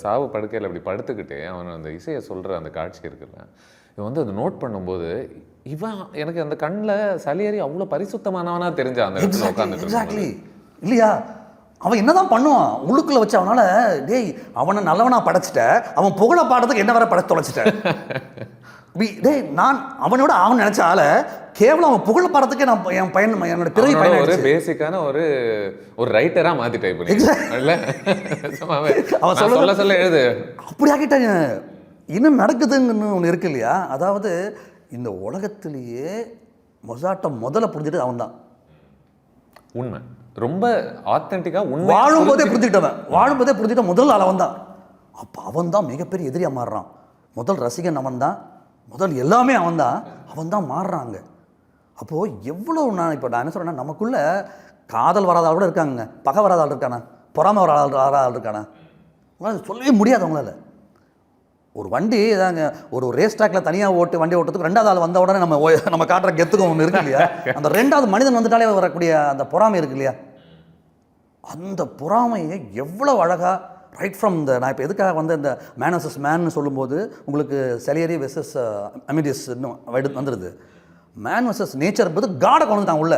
சாவு படுக்கையில் அப்படி படுத்துக்கிட்டு அவன் அந்த இசையை சொல்கிற அந்த காட்சி இருக்குல்ல, இவன் வந்து அதை நோட் பண்ணும்போது இவன் எனக்கு அந்த கண்ணில் சலியறி அவ்வளோ பரிசுத்தமானவனா தெரிஞ்சான் அந்த இடத்துல உட்காந்துட்டு. எக்ஸாக்ட்லி இல்லையா? அவன் என்னதான் பண்ணுவான் உள்ளுக்குள்ள வச்சு, அவனால டேய் அவனை நல்லவனா படைச்சிட்ட, அவன் புகழ பாடுறதுக்கு என்ன வர படைச்சு தொலைச்சிட்டேன். டேய் நான் அவனோட அவன் நினைச்ச ஆள கேவலம் அவன் புகழ பாடுறதுக்கே நான் என் பையன் என்னோட பிறகு பையன் ஒரு பேசிக்கான ஒரு ரைட்டரா மாத்திட்டேன் இப்போ. அவன் சொல்ல சொல்ல எழுது அப்படி ஆகிட்டாங்க. இன்னும் நடக்குதுன்னு ஒன்று இருக்கு இல்லையா? அதாவது இந்த உலகத்திலேயே மொசாட்டை முதல்ல புரிஞ்சுட்டு அவன் தான். உண்மை, ரொம்ப ஆத்தென்டிக்கா உண்மை. வாழும்போதே புரிஞ்சுக்கிட்ட முதல் ஆள் அவன் தான். அப்போ அவன் தான் மிகப்பெரிய எதிரியாக மாறுறான். முதல் ரசிகன் அவன் தான், முதல் எல்லாமே அவன் தான் மாறுறாங்க. அப்போது எவ்வளோ நான் என்ன சொல்கிறேன்னா, நமக்குள்ள காதல் வராத ஆள் கூட இருக்காங்க, பகை வராத ஆள் இருக்கானா, பொறாமை வராத ஆள் இருக்கானா, உங்களால் சொல்லவே முடியாது. அவங்களால ஒரு வண்டி தாங்க ஒரு ரேஸ் ட்ராக்ல தனியாக வண்டி ஓட்டுறதுக்கு ரெண்டாவது ஆள் வந்த உடனே நம்ம காட்டுற கெத்துக்கும் ஒன்று இருக்கு இல்லையா? அந்த ரெண்டாவது மனிதன் வந்துட்டாலே வரக்கூடிய அந்த பொறாமை இருக்கு இல்லையா? அந்த பொறாமையை எவ்வளோ அழகாக ரைட் ஃப்ரம் நான் இப்போ எதுக்காக வந்து இந்த மேன் வர்சஸ் மேன்னு சொல்லும்போது உங்களுக்கு சலியரி வெர்சஸ் அமிடியஸ் இன்னும் வந்துடுது. மேன் வர்சஸ் நேச்சர் காடை கொண்டு தான் உள்ள